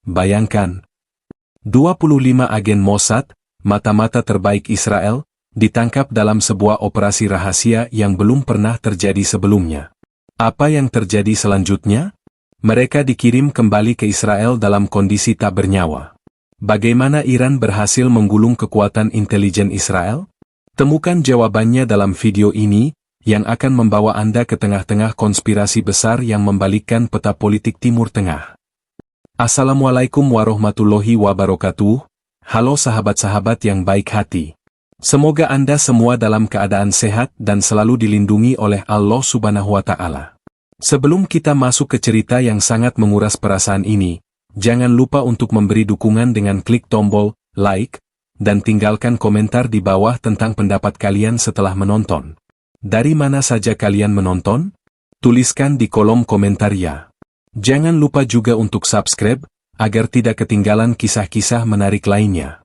bayangkan. 25 agen Mossad, mata-mata terbaik Israel, ditangkap dalam sebuah operasi rahasia yang belum pernah terjadi sebelumnya. Apa yang terjadi selanjutnya? Mereka dikirim kembali ke Israel dalam kondisi tak bernyawa. Bagaimana Iran berhasil menggulung kekuatan intelijen Israel? Temukan jawabannya dalam video ini, yang akan membawa Anda ke tengah-tengah konspirasi besar yang membalikkan peta politik Timur Tengah. Assalamualaikum warahmatullahi wabarakatuh. Halo sahabat-sahabat yang baik hati. Semoga Anda semua dalam keadaan sehat dan selalu dilindungi oleh Allah Subhanahu wa Ta'ala. Sebelum kita masuk ke cerita yang sangat menguras perasaan ini, jangan lupa untuk memberi dukungan dengan klik tombol like dan tinggalkan komentar di bawah tentang pendapat kalian setelah menonton. Dari mana saja kalian menonton? Tuliskan di kolom komentar ya. Jangan lupa juga untuk subscribe, agar tidak ketinggalan kisah-kisah menarik lainnya.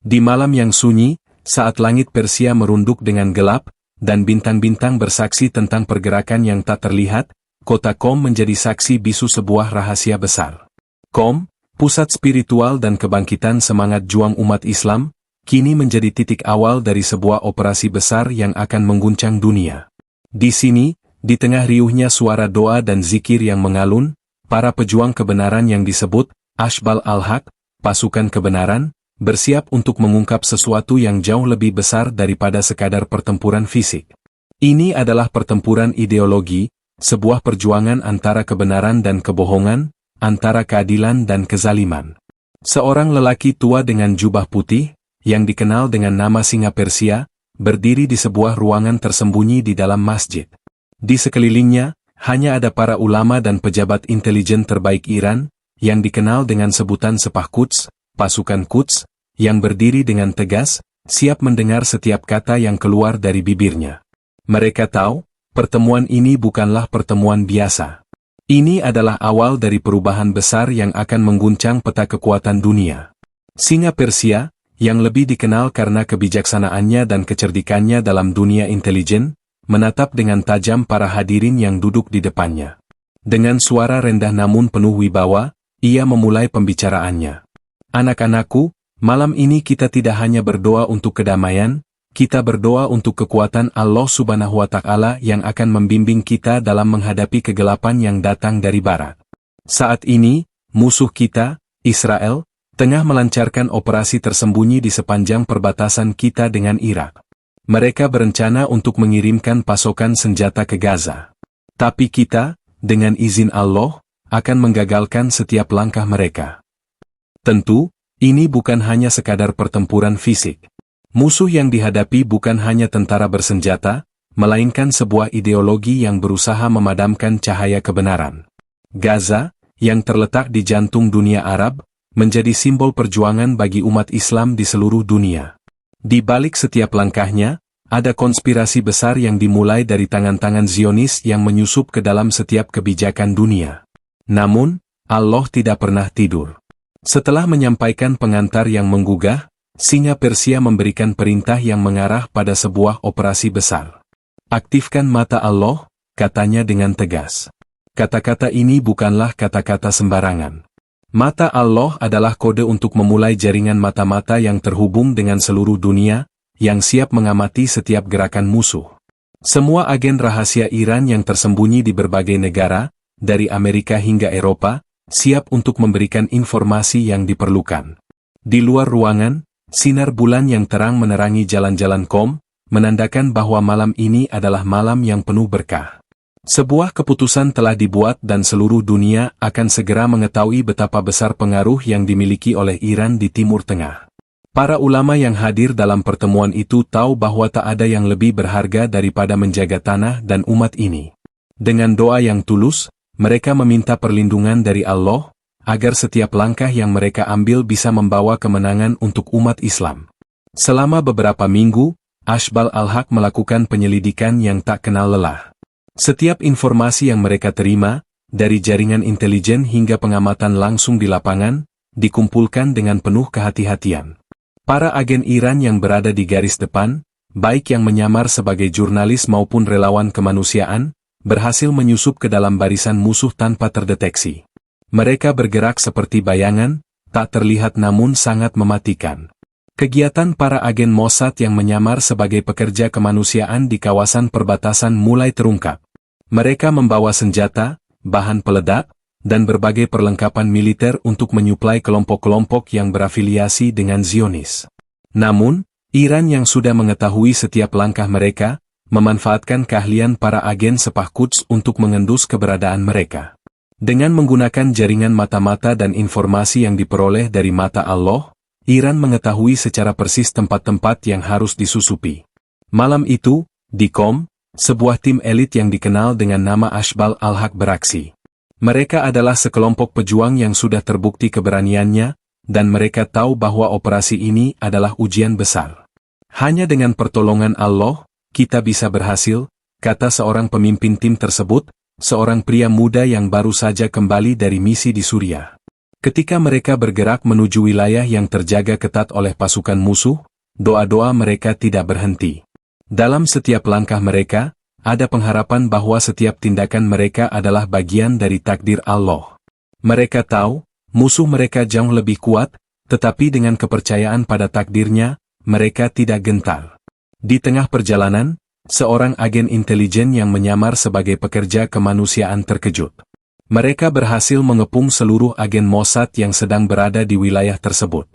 Di malam yang sunyi, saat langit Persia merunduk dengan gelap, dan bintang-bintang bersaksi tentang pergerakan yang tak terlihat, kota Qom menjadi saksi bisu sebuah rahasia besar. Qom, pusat spiritual dan kebangkitan semangat juang umat Islam, kini menjadi titik awal dari sebuah operasi besar yang akan mengguncang dunia. Di sini, di tengah riuhnya suara doa dan zikir yang mengalun, para pejuang kebenaran yang disebut Ashbal al-Haq, pasukan kebenaran, bersiap untuk mengungkap sesuatu yang jauh lebih besar daripada sekadar pertempuran fisik. Ini adalah pertempuran ideologi, sebuah perjuangan antara kebenaran dan kebohongan, antara keadilan dan kezaliman. Seorang lelaki tua dengan jubah putih, yang dikenal dengan nama Singa Persia, berdiri di sebuah ruangan tersembunyi di dalam masjid. Di sekelilingnya, hanya ada para ulama dan pejabat intelijen terbaik Iran, yang dikenal dengan sebutan Sepah Quds, pasukan Quds, yang berdiri dengan tegas, siap mendengar setiap kata yang keluar dari bibirnya. Mereka tahu, pertemuan ini bukanlah pertemuan biasa. Ini adalah awal dari perubahan besar yang akan mengguncang peta kekuatan dunia. Singa Persia, yang lebih dikenal karena kebijaksanaannya dan kecerdikannya dalam dunia intelijen, menatap dengan tajam para hadirin yang duduk di depannya. Dengan suara rendah namun penuh wibawa, ia memulai pembicaraannya. Anak-anakku, malam ini kita tidak hanya berdoa untuk kedamaian, kita berdoa untuk kekuatan Allah Subhanahu wa Ta'ala yang akan membimbing kita dalam menghadapi kegelapan yang datang dari barat. Saat ini, musuh kita, Israel, tengah melancarkan operasi tersembunyi di sepanjang perbatasan kita dengan Irak. Mereka berencana untuk mengirimkan pasokan senjata ke Gaza. Tapi kita, dengan izin Allah, akan menggagalkan setiap langkah mereka. Tentu, ini bukan hanya sekadar pertempuran fisik. Musuh yang dihadapi bukan hanya tentara bersenjata, melainkan sebuah ideologi yang berusaha memadamkan cahaya kebenaran. Gaza, yang terletak di jantung dunia Arab, menjadi simbol perjuangan bagi umat Islam di seluruh dunia. Di balik setiap langkahnya, ada konspirasi besar yang dimulai dari tangan-tangan Zionis yang menyusup ke dalam setiap kebijakan dunia. Namun, Allah tidak pernah tidur. Setelah menyampaikan pengantar yang menggugah, Singa Persia memberikan perintah yang mengarah pada sebuah operasi besar. Aktifkan mata Allah, katanya dengan tegas. Kata-kata ini bukanlah kata-kata sembarangan. Mata Allah adalah kode untuk memulai jaringan mata-mata yang terhubung dengan seluruh dunia, yang siap mengamati setiap gerakan musuh. Semua agen rahasia Iran yang tersembunyi di berbagai negara, dari Amerika hingga Eropa, siap untuk memberikan informasi yang diperlukan. Di luar ruangan, sinar bulan yang terang menerangi jalan-jalan Qom, menandakan bahwa malam ini adalah malam yang penuh berkah. Sebuah keputusan telah dibuat dan seluruh dunia akan segera mengetahui betapa besar pengaruh yang dimiliki oleh Iran di Timur Tengah. Para ulama yang hadir dalam pertemuan itu tahu bahwa tak ada yang lebih berharga daripada menjaga tanah dan umat ini. Dengan doa yang tulus, mereka meminta perlindungan dari Allah, agar setiap langkah yang mereka ambil bisa membawa kemenangan untuk umat Islam. Selama beberapa minggu, Ashbal al-Haq melakukan penyelidikan yang tak kenal lelah. Setiap informasi yang mereka terima, dari jaringan intelijen hingga pengamatan langsung di lapangan, dikumpulkan dengan penuh kehati-hatian. Para agen Iran yang berada di garis depan, baik yang menyamar sebagai jurnalis maupun relawan kemanusiaan, berhasil menyusup ke dalam barisan musuh tanpa terdeteksi. Mereka bergerak seperti bayangan, tak terlihat namun sangat mematikan. Kegiatan para agen Mossad yang menyamar sebagai pekerja kemanusiaan di kawasan perbatasan mulai terungkap. Mereka membawa senjata, bahan peledak, dan berbagai perlengkapan militer untuk menyuplai kelompok-kelompok yang berafiliasi dengan Zionis. Namun, Iran yang sudah mengetahui setiap langkah mereka, memanfaatkan keahlian para agen Sepah Quds untuk mengendus keberadaan mereka. Dengan menggunakan jaringan mata-mata dan informasi yang diperoleh dari mata Allah, Iran mengetahui secara persis tempat-tempat yang harus disusupi. Malam itu, di Qom, sebuah tim elit yang dikenal dengan nama Ashbal al-Haq beraksi. Mereka adalah sekelompok pejuang yang sudah terbukti keberaniannya, dan mereka tahu bahwa operasi ini adalah ujian besar. Hanya dengan pertolongan Allah, kita bisa berhasil, kata seorang pemimpin tim tersebut, seorang pria muda yang baru saja kembali dari misi di Suriah. Ketika mereka bergerak menuju wilayah yang terjaga ketat oleh pasukan musuh, doa-doa mereka tidak berhenti. Dalam setiap langkah mereka, ada pengharapan bahwa setiap tindakan mereka adalah bagian dari takdir Allah. Mereka tahu, musuh mereka jauh lebih kuat, tetapi dengan kepercayaan pada takdirnya, mereka tidak gentar. Di tengah perjalanan, seorang agen intelijen yang menyamar sebagai pekerja kemanusiaan terkejut. Mereka berhasil mengepung seluruh agen Mossad yang sedang berada di wilayah tersebut.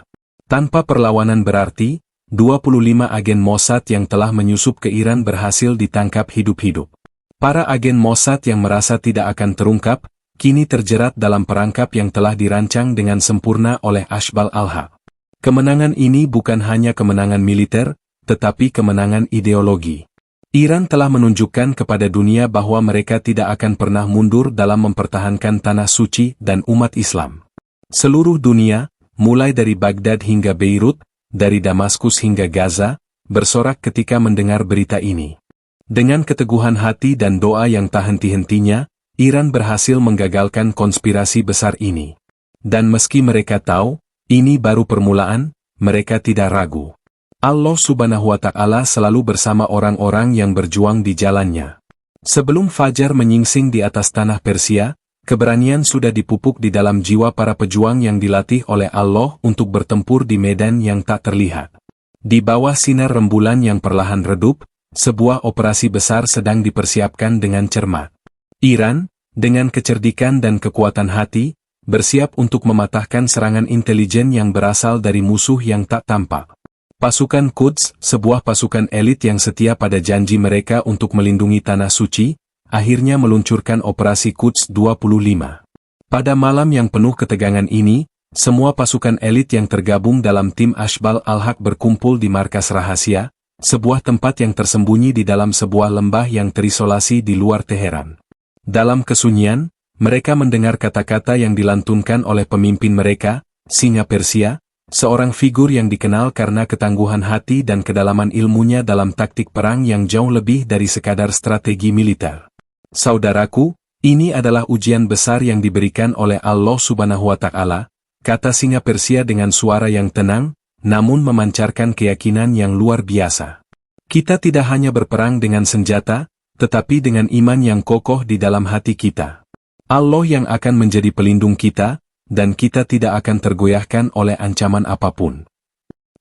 Tanpa perlawanan berarti, 25 agen Mossad yang telah menyusup ke Iran berhasil ditangkap hidup-hidup. Para agen Mossad yang merasa tidak akan terungkap, kini terjerat dalam perangkap yang telah dirancang dengan sempurna oleh Ashbal al-Haq. Kemenangan ini bukan hanya kemenangan militer, tetapi kemenangan ideologi. Iran telah menunjukkan kepada dunia bahwa mereka tidak akan pernah mundur dalam mempertahankan tanah suci dan umat Islam. Seluruh dunia, mulai dari Baghdad hingga Beirut, dari Damaskus hingga Gaza, bersorak ketika mendengar berita ini. Dengan keteguhan hati dan doa yang tak henti-hentinya, Iran berhasil menggagalkan konspirasi besar ini. Dan meski mereka tahu, ini baru permulaan, mereka tidak ragu. Allah Subhanahu wa Ta'ala selalu bersama orang-orang yang berjuang di jalannya. Sebelum fajar menyingsing di atas tanah Persia, keberanian sudah dipupuk di dalam jiwa para pejuang yang dilatih oleh Allah untuk bertempur di medan yang tak terlihat. Di bawah sinar rembulan yang perlahan redup, sebuah operasi besar sedang dipersiapkan dengan cermat. Iran, dengan kecerdikan dan kekuatan hati, bersiap untuk mematahkan serangan intelijen yang berasal dari musuh yang tak tampak. Pasukan Quds, sebuah pasukan elit yang setia pada janji mereka untuk melindungi tanah suci, akhirnya meluncurkan operasi Quds 25. Pada malam yang penuh ketegangan ini, semua pasukan elit yang tergabung dalam tim Ashbal al-Haq berkumpul di markas rahasia, sebuah tempat yang tersembunyi di dalam sebuah lembah yang terisolasi di luar Teheran. Dalam kesunyian, mereka mendengar kata-kata yang dilantunkan oleh pemimpin mereka, Singa Persia, seorang figur yang dikenal karena ketangguhan hati dan kedalaman ilmunya dalam taktik perang yang jauh lebih dari sekadar strategi militer. Saudaraku, ini adalah ujian besar yang diberikan oleh Allah Subhanahu wa Ta'ala, kata Singa Persia dengan suara yang tenang, namun memancarkan keyakinan yang luar biasa. Kita tidak hanya berperang dengan senjata, tetapi dengan iman yang kokoh di dalam hati kita. Allah yang akan menjadi pelindung kita, dan kita tidak akan tergoyahkan oleh ancaman apapun.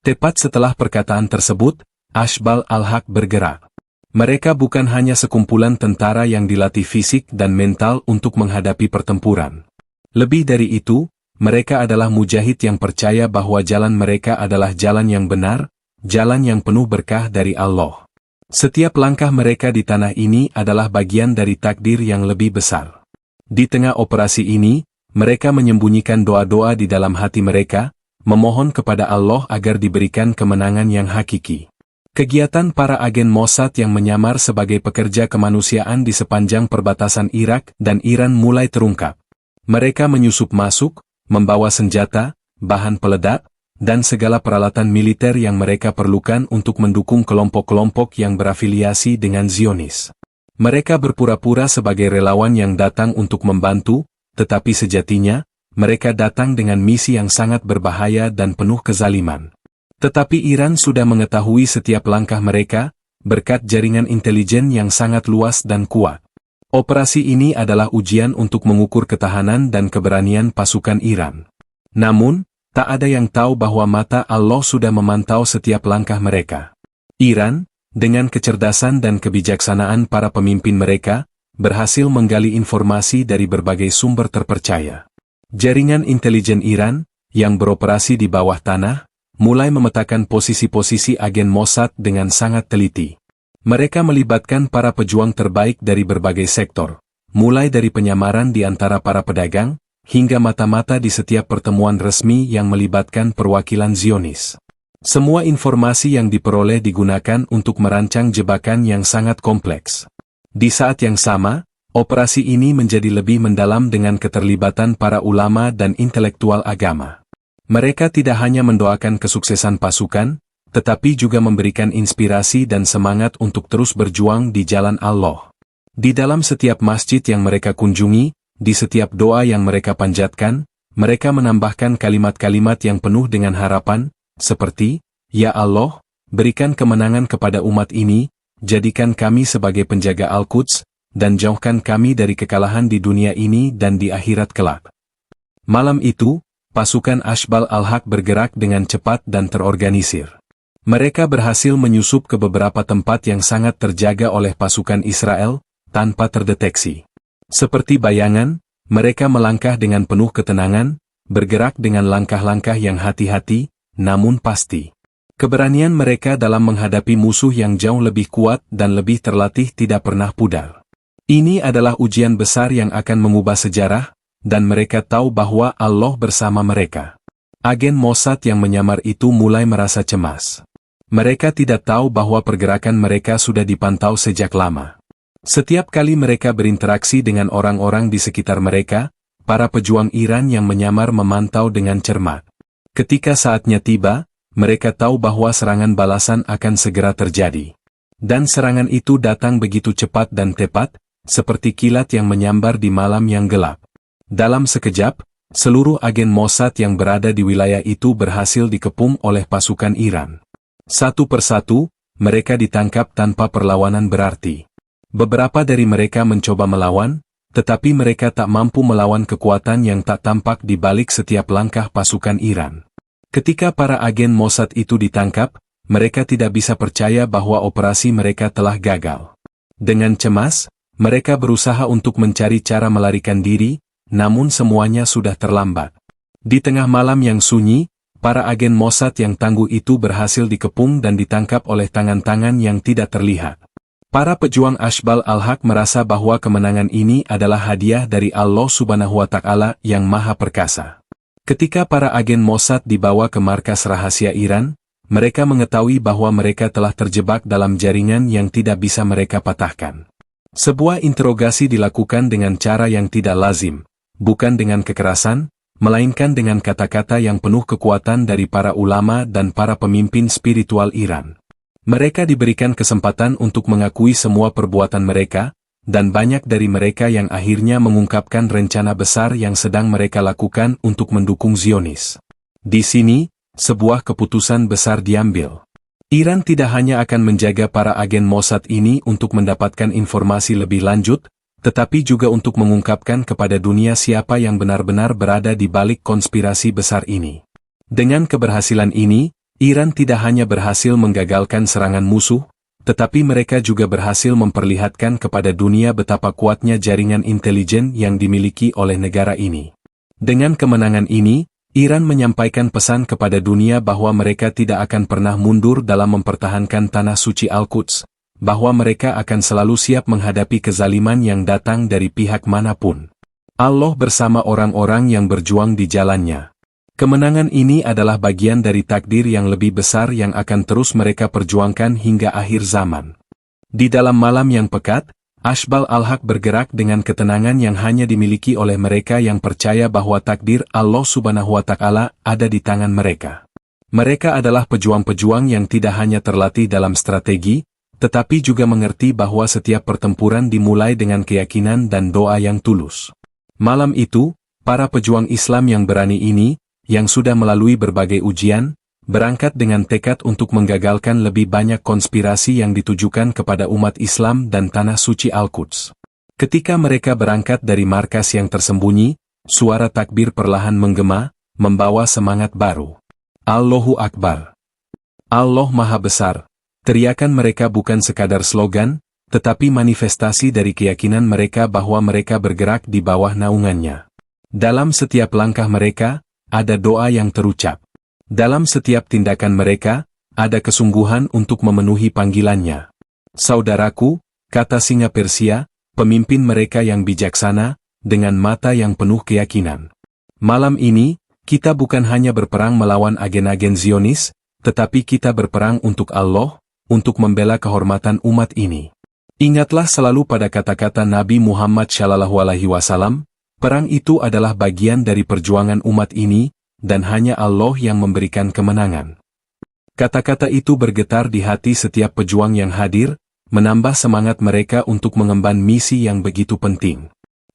Tepat setelah perkataan tersebut, Ashbal al-Haq bergerak. Mereka bukan hanya sekumpulan tentara yang dilatih fisik dan mental untuk menghadapi pertempuran. Lebih dari itu, mereka adalah mujahid yang percaya bahwa jalan mereka adalah jalan yang benar, jalan yang penuh berkah dari Allah. Setiap langkah mereka di tanah ini adalah bagian dari takdir yang lebih besar. Di tengah operasi ini, mereka menyembunyikan doa-doa di dalam hati mereka, memohon kepada Allah agar diberikan kemenangan yang hakiki. Kegiatan para agen Mossad yang menyamar sebagai pekerja kemanusiaan di sepanjang perbatasan Irak dan Iran mulai terungkap. Mereka menyusup masuk, membawa senjata, bahan peledak, dan segala peralatan militer yang mereka perlukan untuk mendukung kelompok-kelompok yang berafiliasi dengan Zionis. Mereka berpura-pura sebagai relawan yang datang untuk membantu, tetapi sejatinya, mereka datang dengan misi yang sangat berbahaya dan penuh kezaliman. Tetapi Iran sudah mengetahui setiap langkah mereka, berkat jaringan intelijen yang sangat luas dan kuat. Operasi ini adalah ujian untuk mengukur ketahanan dan keberanian pasukan Iran. Namun, tak ada yang tahu bahwa mata Allah sudah memantau setiap langkah mereka. Iran, dengan kecerdasan dan kebijaksanaan para pemimpin mereka, berhasil menggali informasi dari berbagai sumber terpercaya. Jaringan intelijen Iran, yang beroperasi di bawah tanah, mulai memetakan posisi-posisi agen Mossad dengan sangat teliti. Mereka melibatkan para pejuang terbaik dari berbagai sektor, mulai dari penyamaran di antara para pedagang, hingga mata-mata di setiap pertemuan resmi yang melibatkan perwakilan Zionis. Semua informasi yang diperoleh digunakan untuk merancang jebakan yang sangat kompleks. Di saat yang sama, operasi ini menjadi lebih mendalam dengan keterlibatan para ulama dan intelektual agama. Mereka tidak hanya mendoakan kesuksesan pasukan, tetapi juga memberikan inspirasi dan semangat untuk terus berjuang di jalan Allah. Di dalam setiap masjid yang mereka kunjungi, di setiap doa yang mereka panjatkan, mereka menambahkan kalimat-kalimat yang penuh dengan harapan, seperti, "Ya Allah, berikan kemenangan kepada umat ini, jadikan kami sebagai penjaga Al-Quds, dan jauhkan kami dari kekalahan di dunia ini dan di akhirat kelak." Malam itu, pasukan Ashbal al-Haq bergerak dengan cepat dan terorganisir. Mereka berhasil menyusup ke beberapa tempat yang sangat terjaga oleh pasukan Israel, tanpa terdeteksi. Seperti bayangan, mereka melangkah dengan penuh ketenangan, bergerak dengan langkah-langkah yang hati-hati, namun pasti. Keberanian mereka dalam menghadapi musuh yang jauh lebih kuat dan lebih terlatih tidak pernah pudar. Ini adalah ujian besar yang akan mengubah sejarah, dan mereka tahu bahwa Allah bersama mereka. Agen Mossad yang menyamar itu mulai merasa cemas. Mereka tidak tahu bahwa pergerakan mereka sudah dipantau sejak lama. Setiap kali mereka berinteraksi dengan orang-orang di sekitar mereka, para pejuang Iran yang menyamar memantau dengan cermat. Ketika saatnya tiba, mereka tahu bahwa serangan balasan akan segera terjadi. Dan serangan itu datang begitu cepat dan tepat, seperti kilat yang menyambar di malam yang gelap. Dalam sekejap, seluruh agen Mossad yang berada di wilayah itu berhasil dikepung oleh pasukan Iran. Satu persatu, mereka ditangkap tanpa perlawanan berarti. Beberapa dari mereka mencoba melawan, tetapi mereka tak mampu melawan kekuatan yang tak tampak di balik setiap langkah pasukan Iran. Ketika para agen Mossad itu ditangkap, mereka tidak bisa percaya bahwa operasi mereka telah gagal. Dengan cemas, mereka berusaha untuk mencari cara melarikan diri, namun semuanya sudah terlambat. Di tengah malam yang sunyi, para agen Mossad yang tangguh itu berhasil dikepung dan ditangkap oleh tangan-tangan yang tidak terlihat. Para pejuang Ashbal al-Haq merasa bahwa kemenangan ini adalah hadiah dari Allah Subhanahu wa Ta'ala yang Maha Perkasa. Ketika para agen Mossad dibawa ke markas rahasia Iran, mereka mengetahui bahwa mereka telah terjebak dalam jaringan yang tidak bisa mereka patahkan. Sebuah interogasi dilakukan dengan cara yang tidak lazim, bukan dengan kekerasan, melainkan dengan kata-kata yang penuh kekuatan dari para ulama dan para pemimpin spiritual Iran. Mereka diberikan kesempatan untuk mengakui semua perbuatan mereka, dan banyak dari mereka yang akhirnya mengungkapkan rencana besar yang sedang mereka lakukan untuk mendukung Zionis. Di sini, sebuah keputusan besar diambil. Iran tidak hanya akan menjaga para agen Mossad ini untuk mendapatkan informasi lebih lanjut, tetapi juga untuk mengungkapkan kepada dunia siapa yang benar-benar berada di balik konspirasi besar ini. Dengan keberhasilan ini, Iran tidak hanya berhasil menggagalkan serangan musuh, tetapi mereka juga berhasil memperlihatkan kepada dunia betapa kuatnya jaringan intelijen yang dimiliki oleh negara ini. Dengan kemenangan ini, Iran menyampaikan pesan kepada dunia bahwa mereka tidak akan pernah mundur dalam mempertahankan tanah suci Al-Quds, bahwa mereka akan selalu siap menghadapi kezaliman yang datang dari pihak manapun. Allah bersama orang-orang yang berjuang di jalannya. Kemenangan ini adalah bagian dari takdir yang lebih besar yang akan terus mereka perjuangkan hingga akhir zaman. Di dalam malam yang pekat, Ashbal al-Haq bergerak dengan ketenangan yang hanya dimiliki oleh mereka yang percaya bahwa takdir Allah Subhanahu wa Ta'ala ada di tangan mereka. Mereka adalah pejuang-pejuang yang tidak hanya terlatih dalam strategi, tetapi juga mengerti bahwa setiap pertempuran dimulai dengan keyakinan dan doa yang tulus. Malam itu, para pejuang Islam yang berani ini, yang sudah melalui berbagai ujian, berangkat dengan tekad untuk menggagalkan lebih banyak konspirasi yang ditujukan kepada umat Islam dan tanah suci Al-Quds. Ketika mereka berangkat dari markas yang tersembunyi, suara takbir perlahan menggema, membawa semangat baru. Allahu Akbar. Allah Maha Besar. Teriakan mereka bukan sekadar slogan, tetapi manifestasi dari keyakinan mereka bahwa mereka bergerak di bawah naungannya. Dalam setiap langkah mereka, ada doa yang terucap. Dalam setiap tindakan mereka, ada kesungguhan untuk memenuhi panggilannya. Saudaraku, kata singa Persia, pemimpin mereka yang bijaksana, dengan mata yang penuh keyakinan. Malam ini, kita bukan hanya berperang melawan agen-agen Zionis, tetapi kita berperang untuk Allah, untuk membela kehormatan umat ini. Ingatlah selalu pada kata-kata Nabi Muhammad SAW, perang itu adalah bagian dari perjuangan umat ini, dan hanya Allah yang memberikan kemenangan. Kata-kata itu bergetar di hati setiap pejuang yang hadir, menambah semangat mereka untuk mengemban misi yang begitu penting.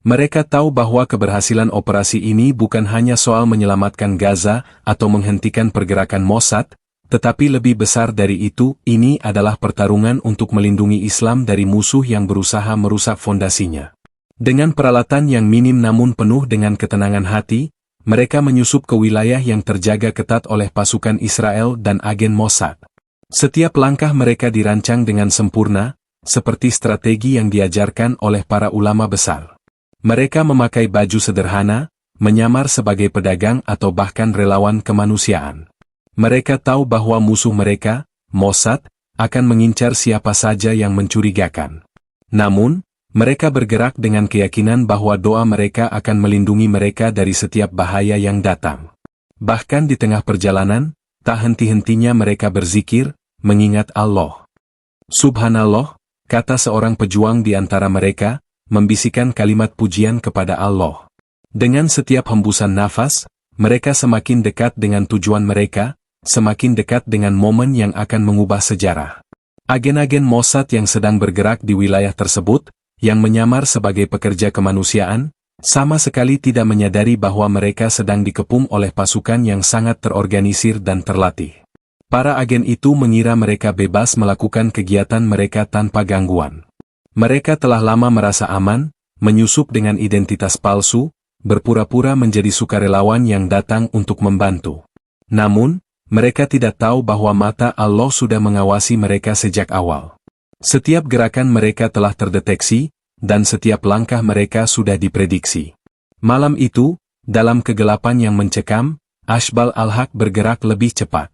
Mereka tahu bahwa keberhasilan operasi ini bukan hanya soal menyelamatkan Gaza atau menghentikan pergerakan Mossad, tetapi lebih besar dari itu, ini adalah pertarungan untuk melindungi Islam dari musuh yang berusaha merusak fondasinya. Dengan peralatan yang minim namun penuh dengan ketenangan hati, mereka menyusup ke wilayah yang terjaga ketat oleh pasukan Israel dan agen Mossad. Setiap langkah mereka dirancang dengan sempurna, seperti strategi yang diajarkan oleh para ulama besar. Mereka memakai baju sederhana, menyamar sebagai pedagang atau bahkan relawan kemanusiaan. Mereka tahu bahwa musuh mereka, Mossad, akan mengincar siapa saja yang mencurigakan. Namun, mereka bergerak dengan keyakinan bahwa doa mereka akan melindungi mereka dari setiap bahaya yang datang. Bahkan di tengah perjalanan, tak henti-hentinya mereka berzikir, mengingat Allah. Subhanallah, kata seorang pejuang di antara mereka, membisikkan kalimat pujian kepada Allah. Dengan setiap hembusan nafas, mereka semakin dekat dengan tujuan mereka, semakin dekat dengan momen yang akan mengubah sejarah. Agen-agen Mossad yang sedang bergerak di wilayah tersebut, yang menyamar sebagai pekerja kemanusiaan, sama sekali tidak menyadari bahwa mereka sedang dikepung oleh pasukan yang sangat terorganisir dan terlatih. Para agen itu mengira mereka bebas melakukan kegiatan mereka tanpa gangguan. Mereka telah lama merasa aman, menyusup dengan identitas palsu, berpura-pura menjadi sukarelawan yang datang untuk membantu. Namun, mereka tidak tahu bahwa mata Allah sudah mengawasi mereka sejak awal. Setiap gerakan mereka telah terdeteksi, dan setiap langkah mereka sudah diprediksi. Malam itu, dalam kegelapan yang mencekam, Ashbal al-Haq bergerak lebih cepat.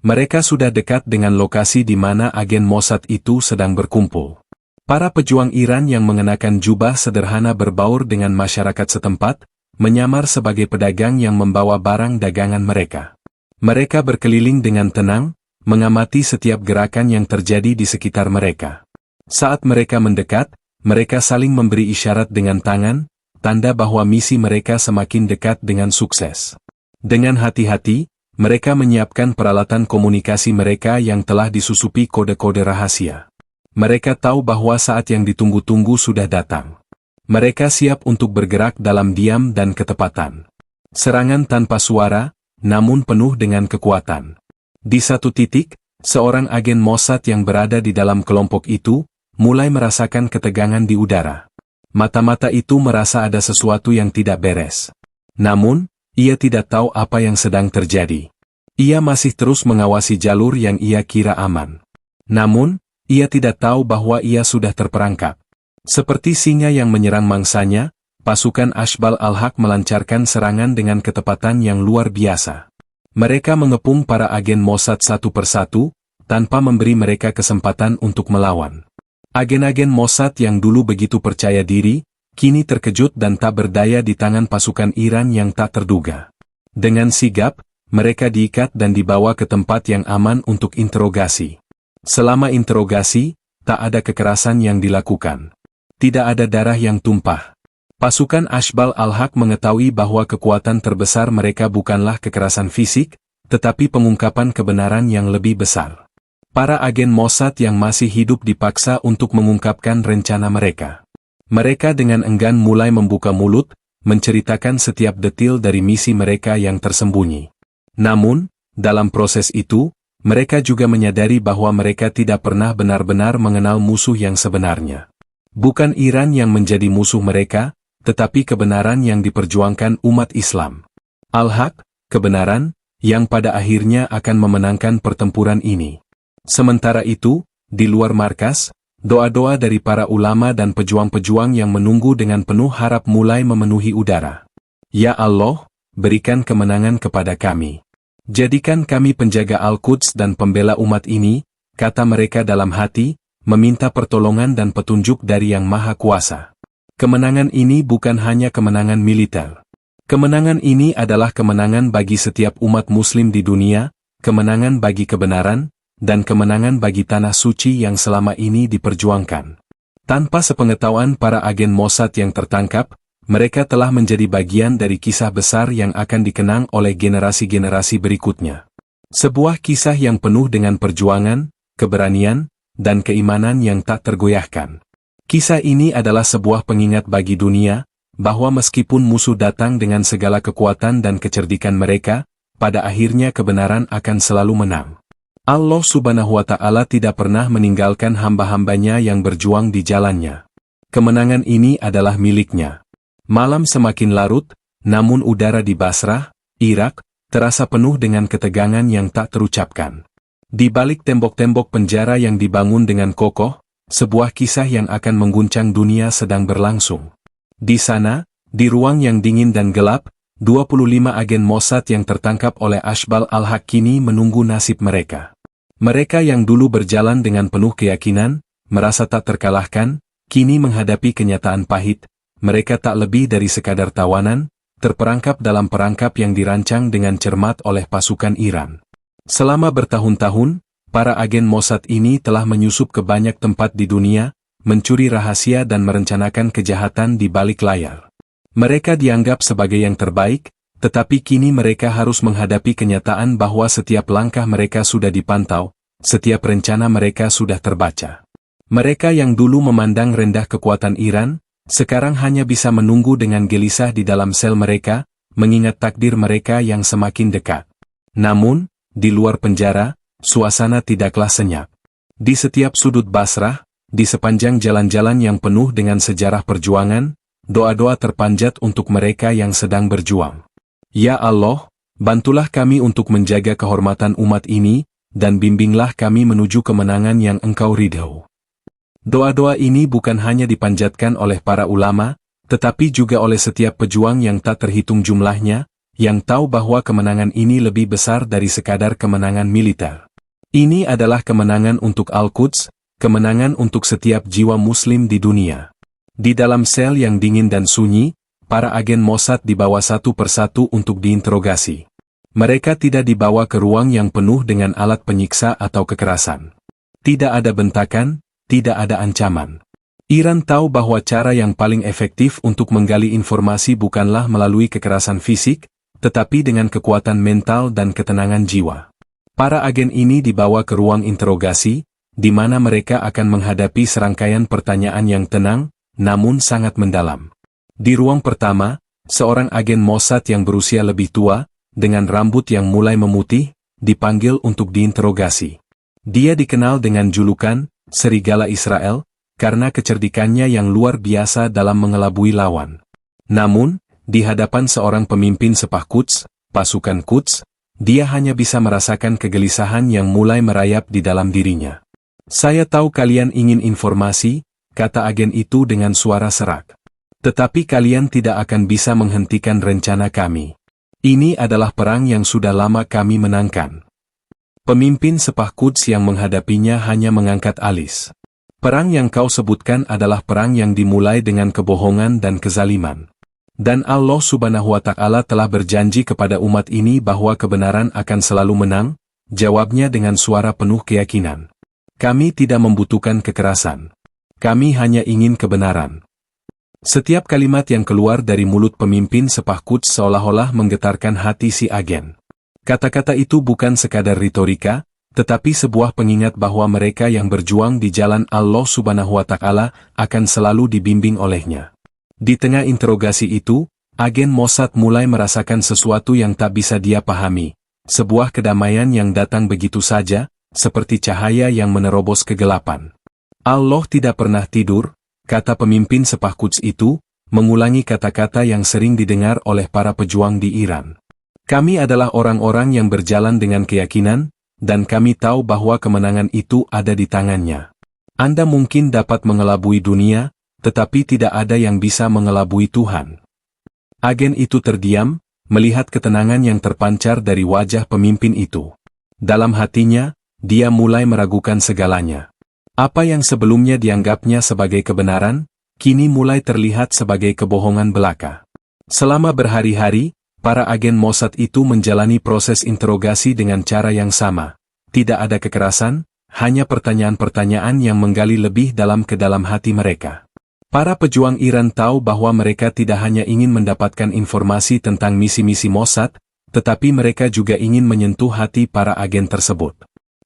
Mereka sudah dekat dengan lokasi di mana agen Mossad itu sedang berkumpul. Para pejuang Iran yang mengenakan jubah sederhana berbaur dengan masyarakat setempat, menyamar sebagai pedagang yang membawa barang dagangan mereka. Mereka berkeliling dengan tenang, mengamati setiap gerakan yang terjadi di sekitar mereka. Saat mereka mendekat, mereka saling memberi isyarat dengan tangan, tanda bahwa misi mereka semakin dekat dengan sukses. Dengan hati-hati, mereka menyiapkan peralatan komunikasi mereka yang telah disusupi kode-kode rahasia. Mereka tahu bahwa saat yang ditunggu-tunggu sudah datang. Mereka siap untuk bergerak dalam diam dan ketepatan. Serangan tanpa suara, namun penuh dengan kekuatan. Di satu titik, seorang agen Mossad yang berada di dalam kelompok itu, mulai merasakan ketegangan di udara. Mata-mata itu merasa ada sesuatu yang tidak beres. Namun, ia tidak tahu apa yang sedang terjadi. Ia masih terus mengawasi jalur yang ia kira aman. Namun, ia tidak tahu bahwa ia sudah terperangkap. Seperti singa yang menyerang mangsanya, pasukan Ashbal al-Haq melancarkan serangan dengan ketepatan yang luar biasa. Mereka mengepung para agen Mossad satu persatu, tanpa memberi mereka kesempatan untuk melawan. Agen-agen Mossad yang dulu begitu percaya diri, kini terkejut dan tak berdaya di tangan pasukan Iran yang tak terduga. Dengan sigap, mereka diikat dan dibawa ke tempat yang aman untuk interogasi. Selama interogasi, tak ada kekerasan yang dilakukan. Tidak ada darah yang tumpah. Pasukan Ashbal al-Haq mengetahui bahwa kekuatan terbesar mereka bukanlah kekerasan fisik, tetapi pengungkapan kebenaran yang lebih besar. Para agen Mossad yang masih hidup dipaksa untuk mengungkapkan rencana mereka. Mereka dengan enggan mulai membuka mulut, menceritakan setiap detil dari misi mereka yang tersembunyi. Namun, dalam proses itu, mereka juga menyadari bahwa mereka tidak pernah benar-benar mengenal musuh yang sebenarnya. Bukan Iran yang menjadi musuh mereka, tetapi kebenaran yang diperjuangkan umat Islam. Al-Haq, kebenaran, yang pada akhirnya akan memenangkan pertempuran ini. Sementara itu, di luar markas, doa-doa dari para ulama dan pejuang-pejuang yang menunggu dengan penuh harap mulai memenuhi udara. Ya Allah, berikan kemenangan kepada kami. Jadikan kami penjaga Al-Quds dan pembela umat ini, kata mereka dalam hati, meminta pertolongan dan petunjuk dari Yang Maha Kuasa. Kemenangan ini bukan hanya kemenangan militer. Kemenangan ini adalah kemenangan bagi setiap umat muslim di dunia, kemenangan bagi kebenaran, dan kemenangan bagi tanah suci yang selama ini diperjuangkan. Tanpa sepengetahuan para agen Mossad yang tertangkap, mereka telah menjadi bagian dari kisah besar yang akan dikenang oleh generasi-generasi berikutnya. Sebuah kisah yang penuh dengan perjuangan, keberanian, dan keimanan yang tak tergoyahkan. Kisah ini adalah sebuah pengingat bagi dunia, bahwa meskipun musuh datang dengan segala kekuatan dan kecerdikan mereka, pada akhirnya kebenaran akan selalu menang. Allah Subhanahu wa Ta'ala tidak pernah meninggalkan hamba-hambanya yang berjuang di jalannya. Kemenangan ini adalah miliknya. Malam semakin larut, namun udara di Basrah, Irak, terasa penuh dengan ketegangan yang tak terucapkan. Di balik tembok-tembok penjara yang dibangun dengan kokoh, sebuah kisah yang akan mengguncang dunia sedang berlangsung. Di sana, di ruang yang dingin dan gelap, 25 agen Mossad yang tertangkap oleh Ashbal al-Haq kini menunggu nasib mereka. Mereka yang dulu berjalan dengan penuh keyakinan, merasa tak terkalahkan, kini menghadapi kenyataan pahit. Mereka tak lebih dari sekadar tawanan, terperangkap dalam perangkap yang dirancang dengan cermat oleh pasukan Iran. Selama bertahun-tahun, para agen Mossad ini telah menyusup ke banyak tempat di dunia, mencuri rahasia dan merencanakan kejahatan di balik layar. Mereka dianggap sebagai yang terbaik, tetapi kini mereka harus menghadapi kenyataan bahwa setiap langkah mereka sudah dipantau, setiap rencana mereka sudah terbaca. Mereka yang dulu memandang rendah kekuatan Iran, sekarang hanya bisa menunggu dengan gelisah di dalam sel mereka, mengingat takdir mereka yang semakin dekat. Namun, di luar penjara, suasana tidaklah senyap. Di setiap sudut Basrah, di sepanjang jalan-jalan yang penuh dengan sejarah perjuangan, doa-doa terpanjat untuk mereka yang sedang berjuang. Ya Allah, bantulah kami untuk menjaga kehormatan umat ini, dan bimbinglah kami menuju kemenangan yang Engkau ridho. Doa-doa ini bukan hanya dipanjatkan oleh para ulama, tetapi juga oleh setiap pejuang yang tak terhitung jumlahnya, yang tahu bahwa kemenangan ini lebih besar dari sekadar kemenangan militer. Ini adalah kemenangan untuk Al-Quds, kemenangan untuk setiap jiwa muslim di dunia. Di dalam sel yang dingin dan sunyi, para agen Mossad dibawa satu persatu untuk diinterogasi. Mereka tidak dibawa ke ruang yang penuh dengan alat penyiksa atau kekerasan. Tidak ada bentakan, tidak ada ancaman. Iran tahu bahwa cara yang paling efektif untuk menggali informasi bukanlah melalui kekerasan fisik, tetapi dengan kekuatan mental dan ketenangan jiwa. Para agen ini dibawa ke ruang interogasi, di mana mereka akan menghadapi serangkaian pertanyaan yang tenang, namun sangat mendalam. Di ruang pertama, seorang agen Mossad yang berusia lebih tua, dengan rambut yang mulai memutih, dipanggil untuk diinterogasi. Dia dikenal dengan julukan Serigala Israel, karena kecerdikannya yang luar biasa dalam mengelabui lawan. Namun, di hadapan seorang pemimpin sepah Quds, pasukan Quds, dia hanya bisa merasakan kegelisahan yang mulai merayap di dalam dirinya. Saya tahu kalian ingin informasi, kata agen itu dengan suara serak. Tetapi kalian tidak akan bisa menghentikan rencana kami. Ini adalah perang yang sudah lama kami menangkan. Pemimpin sepah Quds yang menghadapinya hanya mengangkat alis. Perang yang kau sebutkan adalah perang yang dimulai dengan kebohongan dan kezaliman. Dan Allah Subhanahu wa Ta'ala telah berjanji kepada umat ini bahwa kebenaran akan selalu menang, jawabnya dengan suara penuh keyakinan. Kami tidak membutuhkan kekerasan. Kami hanya ingin kebenaran. Setiap kalimat yang keluar dari mulut pemimpin sepah Quds seolah-olah menggetarkan hati si agen. Kata-kata itu bukan sekadar retorika, tetapi sebuah pengingat bahwa mereka yang berjuang di jalan Allah Subhanahu wa Ta'ala akan selalu dibimbing olehnya. Di tengah interogasi itu, agen Mossad mulai merasakan sesuatu yang tak bisa dia pahami. Sebuah kedamaian yang datang begitu saja, seperti cahaya yang menerobos kegelapan. Allah tidak pernah tidur, kata pemimpin Sepah Quds itu, mengulangi kata-kata yang sering didengar oleh para pejuang di Iran. Kami adalah orang-orang yang berjalan dengan keyakinan, dan kami tahu bahwa kemenangan itu ada di tangannya. Anda mungkin dapat mengelabui dunia, tetapi tidak ada yang bisa mengelabui Tuhan. Agen itu terdiam, melihat ketenangan yang terpancar dari wajah pemimpin itu. Dalam hatinya, dia mulai meragukan segalanya. Apa yang sebelumnya dianggapnya sebagai kebenaran, kini mulai terlihat sebagai kebohongan belaka. Selama berhari-hari, para agen Mossad itu menjalani proses interogasi dengan cara yang sama. Tidak ada kekerasan, hanya pertanyaan-pertanyaan yang menggali lebih dalam ke dalam hati mereka. Para pejuang Iran tahu bahwa mereka tidak hanya ingin mendapatkan informasi tentang misi-misi Mossad, tetapi mereka juga ingin menyentuh hati para agen tersebut.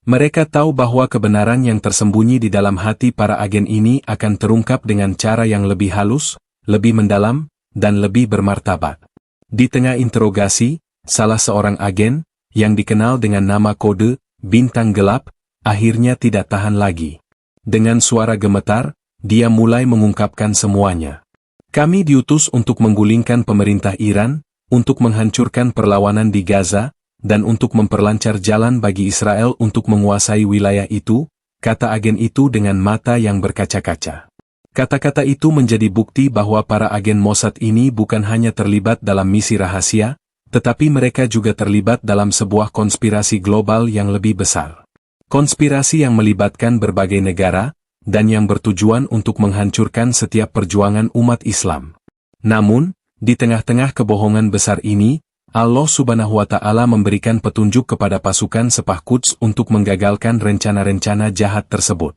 Mereka tahu bahwa kebenaran yang tersembunyi di dalam hati para agen ini akan terungkap dengan cara yang lebih halus, lebih mendalam, dan lebih bermartabat. Di tengah interogasi, salah seorang agen, yang dikenal dengan nama kode Bintang Gelap, akhirnya tidak tahan lagi. Dengan suara gemetar, dia mulai mengungkapkan semuanya. Kami diutus untuk menggulingkan pemerintah Iran, untuk menghancurkan perlawanan di Gaza, dan untuk memperlancar jalan bagi Israel untuk menguasai wilayah itu, kata agen itu dengan mata yang berkaca-kaca. Kata-kata itu menjadi bukti bahwa para agen Mossad ini bukan hanya terlibat dalam misi rahasia, tetapi mereka juga terlibat dalam sebuah konspirasi global yang lebih besar. Konspirasi yang melibatkan berbagai negara, dan yang bertujuan untuk menghancurkan setiap perjuangan umat Islam. Namun, di tengah-tengah kebohongan besar ini, Allah Subhanahu wa Ta'ala memberikan petunjuk kepada pasukan Sepah Quds untuk menggagalkan rencana-rencana jahat tersebut.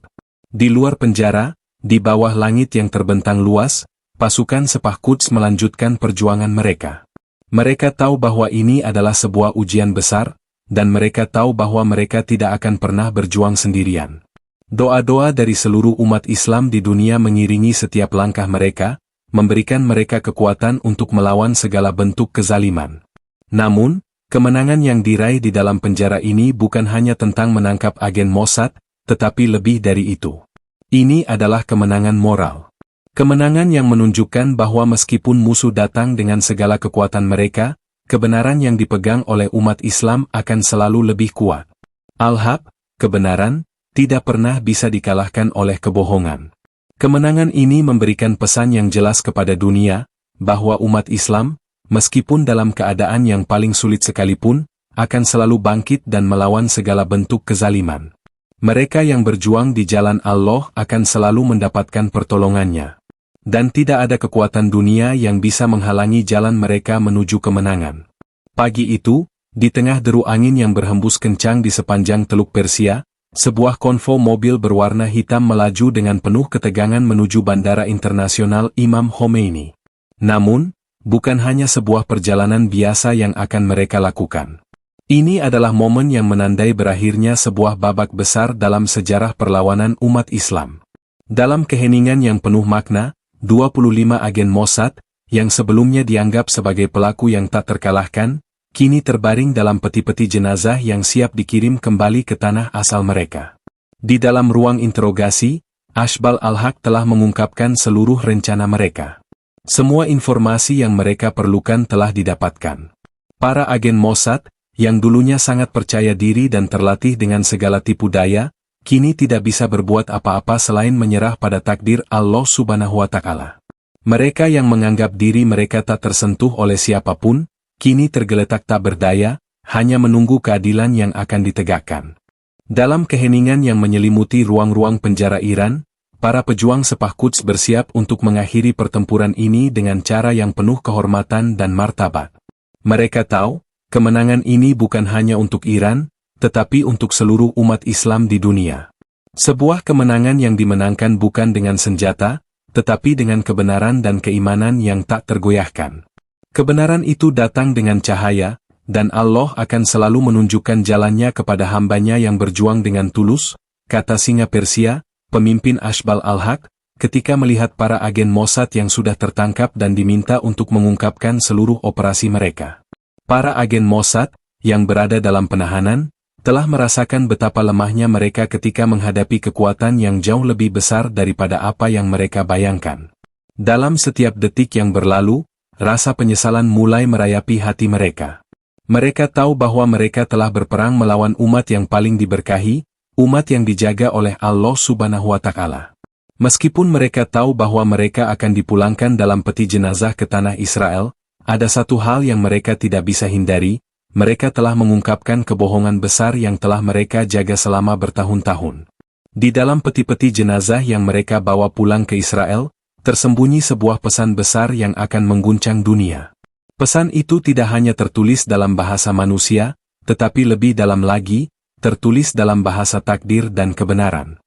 Di luar penjara, di bawah langit yang terbentang luas, pasukan Sepah Quds melanjutkan perjuangan mereka. Mereka tahu bahwa ini adalah sebuah ujian besar, dan mereka tahu bahwa mereka tidak akan pernah berjuang sendirian. Doa-doa dari seluruh umat Islam di dunia mengiringi setiap langkah mereka, memberikan mereka kekuatan untuk melawan segala bentuk kezaliman. Namun, kemenangan yang diraih di dalam penjara ini bukan hanya tentang menangkap agen Mossad, tetapi lebih dari itu. Ini adalah kemenangan moral. Kemenangan yang menunjukkan bahwa meskipun musuh datang dengan segala kekuatan mereka, kebenaran yang dipegang oleh umat Islam akan selalu lebih kuat. Al-Haq, kebenaran, tidak pernah bisa dikalahkan oleh kebohongan. Kemenangan ini memberikan pesan yang jelas kepada dunia, bahwa umat Islam, meskipun dalam keadaan yang paling sulit sekalipun, akan selalu bangkit dan melawan segala bentuk kezaliman. Mereka yang berjuang di jalan Allah akan selalu mendapatkan pertolongannya. Dan tidak ada kekuatan dunia yang bisa menghalangi jalan mereka menuju kemenangan. Pagi itu, di tengah deru angin yang berhembus kencang di sepanjang Teluk Persia, sebuah konvoi mobil berwarna hitam melaju dengan penuh ketegangan menuju Bandara Internasional Imam Khomeini. Namun, bukan hanya sebuah perjalanan biasa yang akan mereka lakukan. Ini adalah momen yang menandai berakhirnya sebuah babak besar dalam sejarah perlawanan umat Islam. Dalam keheningan yang penuh makna, 25 agen Mossad, yang sebelumnya dianggap sebagai pelaku yang tak terkalahkan, kini terbaring dalam peti-peti jenazah yang siap dikirim kembali ke tanah asal mereka. Di dalam ruang interogasi, Ashbal Al-Haq telah mengungkapkan seluruh rencana mereka. Semua informasi yang mereka perlukan telah didapatkan. Para agen Mossad, yang dulunya sangat percaya diri dan terlatih dengan segala tipu daya, kini tidak bisa berbuat apa-apa selain menyerah pada takdir Allah Subhanahu wa Ta'ala. Mereka yang menganggap diri mereka tak tersentuh oleh siapapun, kini tergeletak tak berdaya, hanya menunggu keadilan yang akan ditegakkan. Dalam keheningan yang menyelimuti ruang-ruang penjara Iran, para pejuang Sepah Quds bersiap untuk mengakhiri pertempuran ini dengan cara yang penuh kehormatan dan martabat. Mereka tahu, kemenangan ini bukan hanya untuk Iran, tetapi untuk seluruh umat Islam di dunia. Sebuah kemenangan yang dimenangkan bukan dengan senjata, tetapi dengan kebenaran dan keimanan yang tak tergoyahkan. Kebenaran itu datang dengan cahaya, dan Allah akan selalu menunjukkan jalannya kepada hambanya yang berjuang dengan tulus, kata singa Persia, pemimpin Ashbal Al-Haq, ketika melihat para agen Mossad yang sudah tertangkap dan diminta untuk mengungkapkan seluruh operasi mereka. Para agen Mossad, yang berada dalam penahanan, telah merasakan betapa lemahnya mereka ketika menghadapi kekuatan yang jauh lebih besar daripada apa yang mereka bayangkan. Dalam setiap detik yang berlalu, rasa penyesalan mulai merayapi hati mereka. Mereka tahu bahwa mereka telah berperang melawan umat yang paling diberkahi, umat yang dijaga oleh Allah Subhanahu wa Ta'ala. Meskipun mereka tahu bahwa mereka akan dipulangkan dalam peti jenazah ke tanah Israel, ada satu hal yang mereka tidak bisa hindari, mereka telah mengungkapkan kebohongan besar yang telah mereka jaga selama bertahun-tahun. Di dalam peti-peti jenazah yang mereka bawa pulang ke Israel, tersembunyi sebuah pesan besar yang akan mengguncang dunia. Pesan itu tidak hanya tertulis dalam bahasa manusia, tetapi lebih dalam lagi, tertulis dalam bahasa takdir dan kebenaran.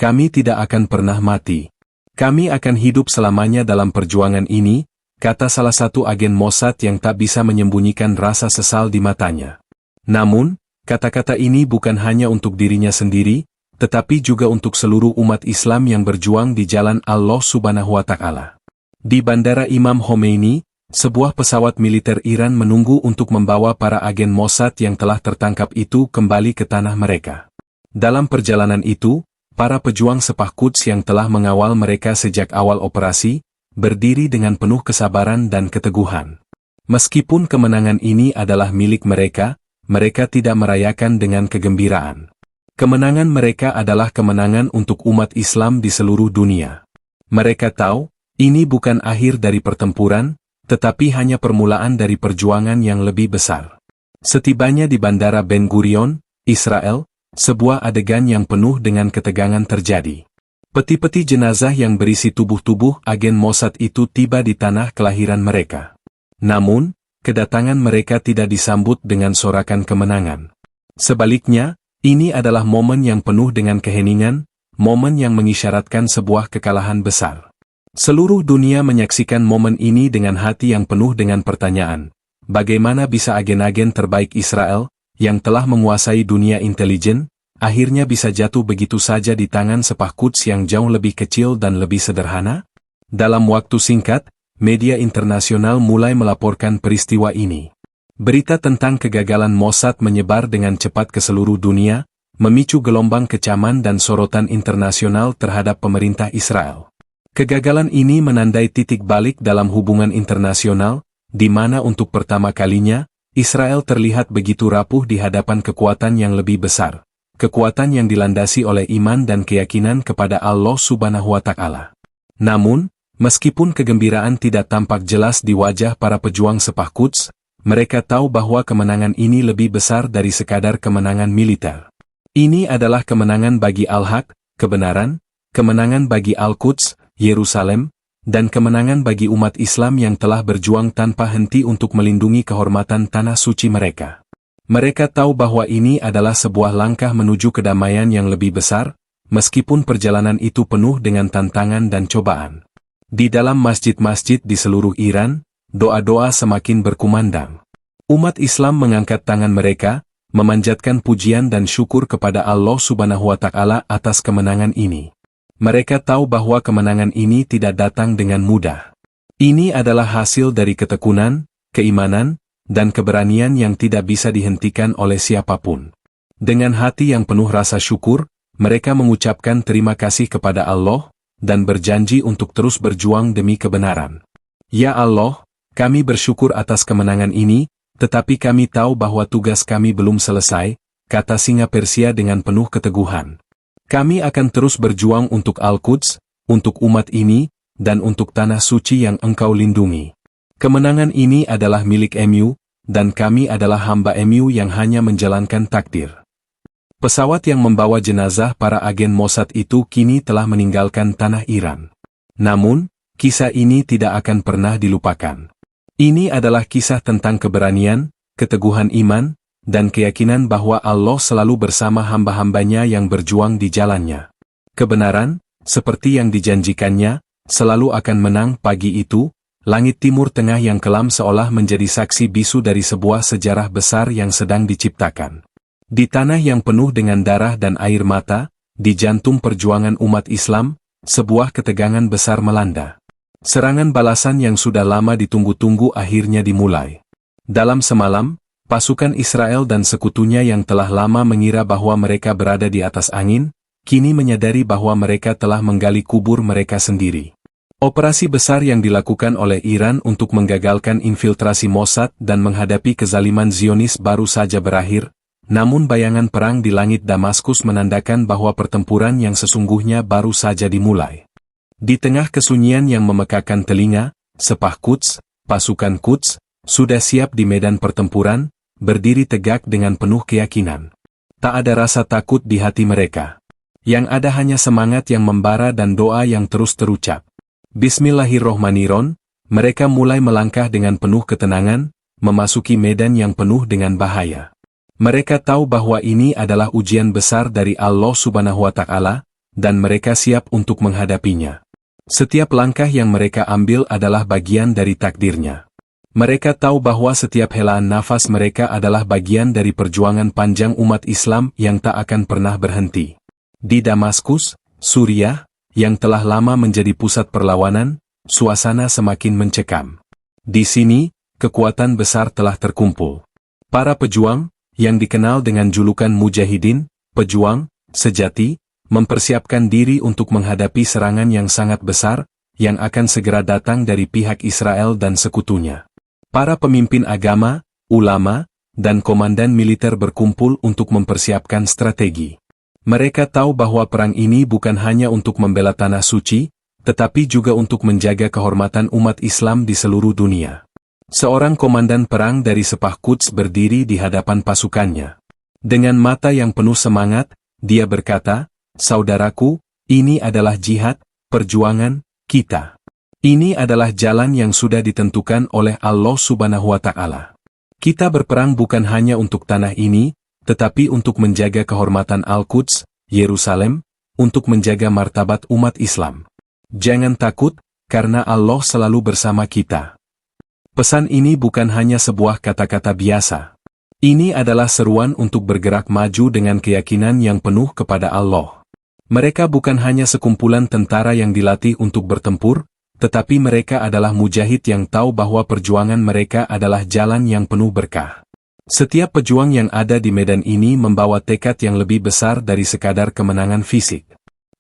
Kami tidak akan pernah mati. Kami akan hidup selamanya dalam perjuangan ini, kata salah satu agen Mossad yang tak bisa menyembunyikan rasa sesal di matanya. Namun, kata-kata ini bukan hanya untuk dirinya sendiri, tetapi juga untuk seluruh umat Islam yang berjuang di jalan Allah Subhanahu wa Ta'ala. Di Bandara Imam Khomeini, sebuah pesawat militer Iran menunggu untuk membawa para agen Mossad yang telah tertangkap itu kembali ke tanah mereka. Dalam perjalanan itu, para pejuang sepah Quds yang telah mengawal mereka sejak awal operasi, berdiri dengan penuh kesabaran dan keteguhan. Meskipun kemenangan ini adalah milik mereka, mereka tidak merayakan dengan kegembiraan. Kemenangan mereka adalah kemenangan untuk umat Islam di seluruh dunia. Mereka tahu, ini bukan akhir dari pertempuran, tetapi hanya permulaan dari perjuangan yang lebih besar. Setibanya di Bandara Ben Gurion, Israel, sebuah adegan yang penuh dengan ketegangan terjadi. Peti-peti jenazah yang berisi tubuh-tubuh agen Mossad itu tiba di tanah kelahiran mereka. Namun, kedatangan mereka tidak disambut dengan sorakan kemenangan. Sebaliknya, ini adalah momen yang penuh dengan keheningan, momen yang mengisyaratkan sebuah kekalahan besar. Seluruh dunia menyaksikan momen ini dengan hati yang penuh dengan pertanyaan. Bagaimana bisa agen-agen terbaik Israel, yang telah menguasai dunia intelijen, akhirnya bisa jatuh begitu saja di tangan sepah Quds yang jauh lebih kecil dan lebih sederhana? Dalam waktu singkat, media internasional mulai melaporkan peristiwa ini. Berita tentang kegagalan Mossad menyebar dengan cepat ke seluruh dunia, memicu gelombang kecaman dan sorotan internasional terhadap pemerintah Israel. Kegagalan ini menandai titik balik dalam hubungan internasional, di mana untuk pertama kalinya, Israel terlihat begitu rapuh di hadapan kekuatan yang lebih besar, kekuatan yang dilandasi oleh iman dan keyakinan kepada Allah Subhanahu wa Ta'ala. Namun, meskipun kegembiraan tidak tampak jelas di wajah para pejuang sepah Quds, mereka tahu bahwa kemenangan ini lebih besar dari sekadar kemenangan militer. Ini adalah kemenangan bagi Al-Haq, kebenaran, kemenangan bagi Al-Quds, Yerusalem, dan kemenangan bagi umat Islam yang telah berjuang tanpa henti untuk melindungi kehormatan tanah suci mereka. Mereka tahu bahwa ini adalah sebuah langkah menuju kedamaian yang lebih besar, meskipun perjalanan itu penuh dengan tantangan dan cobaan. Di dalam masjid-masjid di seluruh Iran, doa-doa semakin berkumandang. Umat Islam mengangkat tangan mereka, memanjatkan pujian dan syukur kepada Allah Subhanahu wa Ta'ala atas kemenangan ini. Mereka tahu bahwa kemenangan ini tidak datang dengan mudah. Ini adalah hasil dari ketekunan, keimanan, dan keberanian yang tidak bisa dihentikan oleh siapapun. Dengan hati yang penuh rasa syukur, mereka mengucapkan terima kasih kepada Allah, dan berjanji untuk terus berjuang demi kebenaran. Ya Allah, kami bersyukur atas kemenangan ini, tetapi kami tahu bahwa tugas kami belum selesai, kata singa Persia dengan penuh keteguhan. Kami akan terus berjuang untuk Al-Quds, untuk umat ini, dan untuk tanah suci yang Engkau lindungi. Kemenangan ini adalah milik MU, dan kami adalah hamba MU yang hanya menjalankan takdir. Pesawat yang membawa jenazah para agen Mossad itu kini telah meninggalkan tanah Iran. Namun, kisah ini tidak akan pernah dilupakan. Ini adalah kisah tentang keberanian, keteguhan iman, dan keyakinan bahwa Allah selalu bersama hamba-hambanya yang berjuang di jalannya. Kebenaran, seperti yang dijanjikannya, selalu akan menang. Pagi itu, langit Timur Tengah yang kelam seolah menjadi saksi bisu dari sebuah sejarah besar yang sedang diciptakan. Di tanah yang penuh dengan darah dan air mata, di jantung perjuangan umat Islam, sebuah ketegangan besar melanda. Serangan balasan yang sudah lama ditunggu-tunggu akhirnya dimulai. Dalam semalam, Pasukan Israel dan sekutunya yang telah lama mengira bahwa mereka berada di atas angin, kini menyadari bahwa mereka telah menggali kubur mereka sendiri. Operasi besar yang dilakukan oleh Iran untuk menggagalkan infiltrasi Mossad dan menghadapi kezaliman Zionis baru saja berakhir, namun bayangan perang di langit Damaskus menandakan bahwa pertempuran yang sesungguhnya baru saja dimulai. Di tengah kesunyian yang memekakan telinga, sepah Quds, pasukan Quds, sudah siap di medan pertempuran, berdiri tegak dengan penuh keyakinan. Tak ada rasa takut di hati mereka. Yang ada hanya semangat yang membara dan doa yang terus terucap. Bismillahirrohmanirrohim, mereka mulai melangkah dengan penuh ketenangan, memasuki medan yang penuh dengan bahaya. Mereka tahu bahwa ini adalah ujian besar dari Allah Subhanahu wa Ta'ala, dan mereka siap untuk menghadapinya. Setiap langkah yang mereka ambil adalah bagian dari takdirnya. Mereka tahu bahwa setiap helaan nafas mereka adalah bagian dari perjuangan panjang umat Islam yang tak akan pernah berhenti. Di Damaskus, Suriah, yang telah lama menjadi pusat perlawanan, suasana semakin mencekam. Di sini, kekuatan besar telah terkumpul. Para pejuang, yang dikenal dengan julukan Mujahidin, pejuang, sejati, mempersiapkan diri untuk menghadapi serangan yang sangat besar, yang akan segera datang dari pihak Israel dan sekutunya. Para pemimpin agama, ulama, dan komandan militer berkumpul untuk mempersiapkan strategi. Mereka tahu bahwa perang ini bukan hanya untuk membela tanah suci, tetapi juga untuk menjaga kehormatan umat Islam di seluruh dunia. Seorang komandan perang dari sepah Quds berdiri di hadapan pasukannya. Dengan mata yang penuh semangat, dia berkata, "Saudaraku, ini adalah jihad, perjuangan, kita. Ini adalah jalan yang sudah ditentukan oleh Allah Subhanahu wa Ta'ala. Kita berperang bukan hanya untuk tanah ini, tetapi untuk menjaga kehormatan Al-Quds, Yerusalem, untuk menjaga martabat umat Islam. Jangan takut, karena Allah selalu bersama kita." Pesan ini bukan hanya sebuah kata-kata biasa. Ini adalah seruan untuk bergerak maju dengan keyakinan yang penuh kepada Allah. Mereka bukan hanya sekumpulan tentara yang dilatih untuk bertempur, tetapi mereka adalah mujahid yang tahu bahwa perjuangan mereka adalah jalan yang penuh berkah. Setiap pejuang yang ada di medan ini membawa tekad yang lebih besar dari sekadar kemenangan fisik.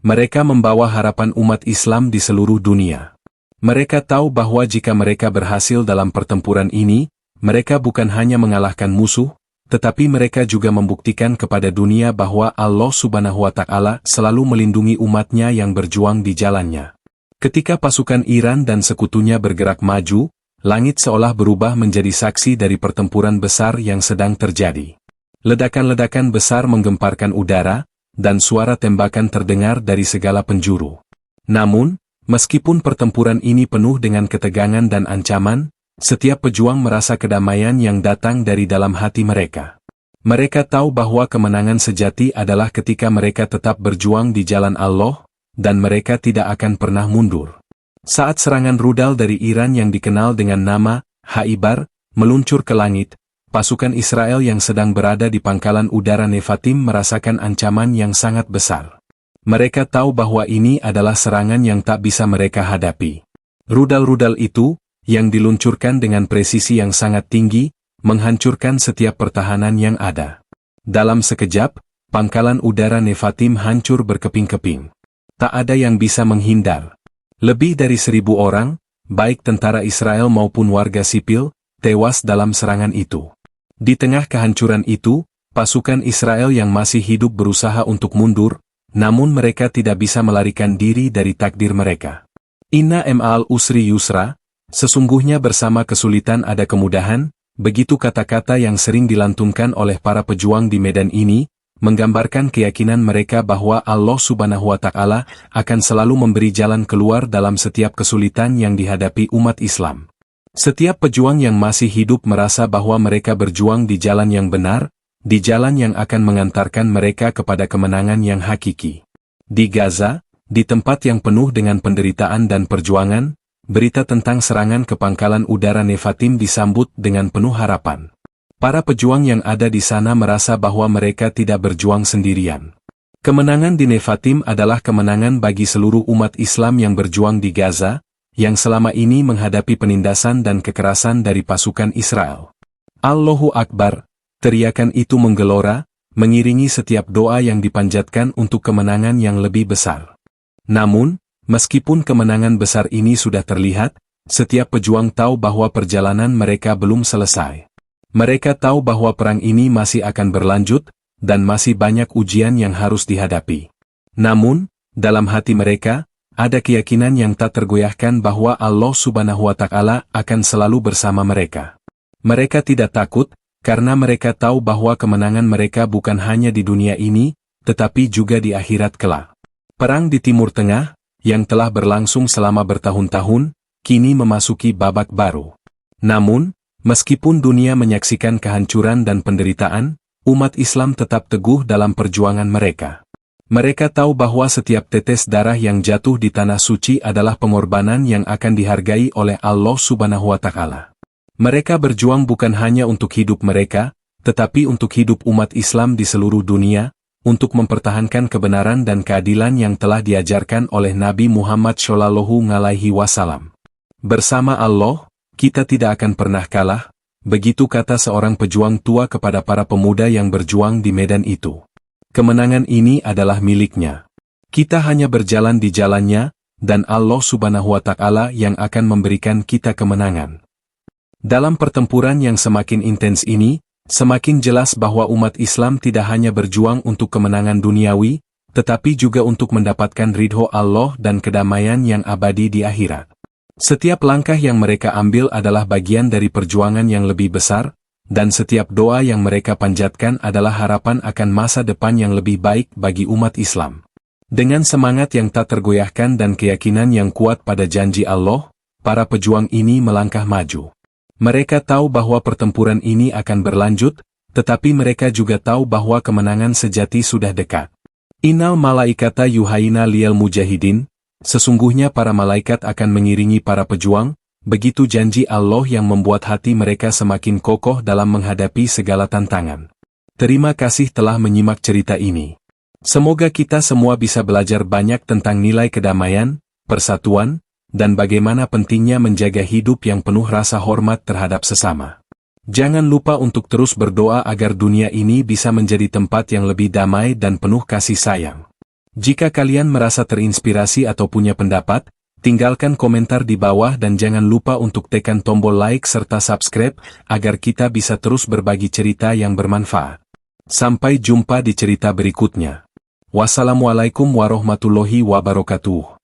Mereka membawa harapan umat Islam di seluruh dunia. Mereka tahu bahwa jika mereka berhasil dalam pertempuran ini, mereka bukan hanya mengalahkan musuh, tetapi mereka juga membuktikan kepada dunia bahwa Allah Subhanahu wa Ta'ala selalu melindungi umatnya yang berjuang di jalannya. Ketika pasukan Iran dan sekutunya bergerak maju, langit seolah berubah menjadi saksi dari pertempuran besar yang sedang terjadi. Ledakan-ledakan besar menggemparkan udara, dan suara tembakan terdengar dari segala penjuru. Namun, meskipun pertempuran ini penuh dengan ketegangan dan ancaman, setiap pejuang merasa kedamaian yang datang dari dalam hati mereka. Mereka tahu bahwa kemenangan sejati adalah ketika mereka tetap berjuang di jalan Allah, dan mereka tidak akan pernah mundur. Saat serangan rudal dari Iran yang dikenal dengan nama Haibar meluncur ke langit, pasukan Israel yang sedang berada di pangkalan udara Nevatim merasakan ancaman yang sangat besar. Mereka tahu bahwa ini adalah serangan yang tak bisa mereka hadapi. Rudal-rudal itu, yang diluncurkan dengan presisi yang sangat tinggi, menghancurkan setiap pertahanan yang ada. Dalam sekejap, pangkalan udara Nevatim hancur berkeping-keping. Tak ada yang bisa menghindar. Lebih dari 1.000 orang, baik tentara Israel maupun warga sipil, tewas dalam serangan itu. Di tengah kehancuran itu, pasukan Israel yang masih hidup berusaha untuk mundur, namun mereka tidak bisa melarikan diri dari takdir mereka. Inna ma'al usri yusra, sesungguhnya bersama kesulitan ada kemudahan, begitu kata-kata yang sering dilantunkan oleh para pejuang di medan ini, menggambarkan keyakinan mereka bahwa Allah Subhanahu wa Ta'ala akan selalu memberi jalan keluar dalam setiap kesulitan yang dihadapi umat Islam. Setiap pejuang yang masih hidup merasa bahwa mereka berjuang di jalan yang benar, di jalan yang akan mengantarkan mereka kepada kemenangan yang hakiki. Di Gaza, di tempat yang penuh dengan penderitaan dan perjuangan, berita tentang serangan ke pangkalan udara Nevatim disambut dengan penuh harapan. Para pejuang yang ada di sana merasa bahwa mereka tidak berjuang sendirian. Kemenangan di Nevatim adalah kemenangan bagi seluruh umat Islam yang berjuang di Gaza, yang selama ini menghadapi penindasan dan kekerasan dari pasukan Israel. Allahu Akbar, teriakan itu menggelora, mengiringi setiap doa yang dipanjatkan untuk kemenangan yang lebih besar. Namun, meskipun kemenangan besar ini sudah terlihat, setiap pejuang tahu bahwa perjalanan mereka belum selesai. Mereka tahu bahwa perang ini masih akan berlanjut, dan masih banyak ujian yang harus dihadapi. Namun, dalam hati mereka, ada keyakinan yang tak tergoyahkan bahwa Allah Subhanahu wa Ta'ala akan selalu bersama mereka. Mereka tidak takut, karena mereka tahu bahwa kemenangan mereka bukan hanya di dunia ini, tetapi juga di akhirat kelak. Perang di Timur Tengah, yang telah berlangsung selama bertahun-tahun, kini memasuki babak baru. Namun, meskipun dunia menyaksikan kehancuran dan penderitaan, umat Islam tetap teguh dalam perjuangan mereka. Mereka tahu bahwa setiap tetes darah yang jatuh di tanah suci adalah pengorbanan yang akan dihargai oleh Allah Subhanahu wa Ta'ala. Mereka berjuang bukan hanya untuk hidup mereka, tetapi untuk hidup umat Islam di seluruh dunia, untuk mempertahankan kebenaran dan keadilan yang telah diajarkan oleh Nabi Muhammad SAW. Bersama Allah, kita tidak akan pernah kalah, begitu kata seorang pejuang tua kepada para pemuda yang berjuang di medan itu. Kemenangan ini adalah miliknya. Kita hanya berjalan di jalannya, dan Allah Subhanahu wa Ta'ala yang akan memberikan kita kemenangan. Dalam pertempuran yang semakin intens ini, semakin jelas bahwa umat Islam tidak hanya berjuang untuk kemenangan duniawi, tetapi juga untuk mendapatkan ridho Allah dan kedamaian yang abadi di akhirat. Setiap langkah yang mereka ambil adalah bagian dari perjuangan yang lebih besar, dan setiap doa yang mereka panjatkan adalah harapan akan masa depan yang lebih baik bagi umat Islam. Dengan semangat yang tak tergoyahkan dan keyakinan yang kuat pada janji Allah, para pejuang ini melangkah maju. Mereka tahu bahwa pertempuran ini akan berlanjut, tetapi mereka juga tahu bahwa kemenangan sejati sudah dekat. Innal malaikata yuhayina liyal mujahidin, sesungguhnya para malaikat akan mengiringi para pejuang, begitu janji Allah yang membuat hati mereka semakin kokoh dalam menghadapi segala tantangan. Terima kasih telah menyimak cerita ini. Semoga kita semua bisa belajar banyak tentang nilai kedamaian, persatuan, dan bagaimana pentingnya menjaga hidup yang penuh rasa hormat terhadap sesama. Jangan lupa untuk terus berdoa agar dunia ini bisa menjadi tempat yang lebih damai dan penuh kasih sayang. Jika kalian merasa terinspirasi atau punya pendapat, tinggalkan komentar di bawah dan jangan lupa untuk tekan tombol like serta subscribe agar kita bisa terus berbagi cerita yang bermanfaat. Sampai jumpa di cerita berikutnya. Wassalamualaikum warahmatullahi wabarakatuh.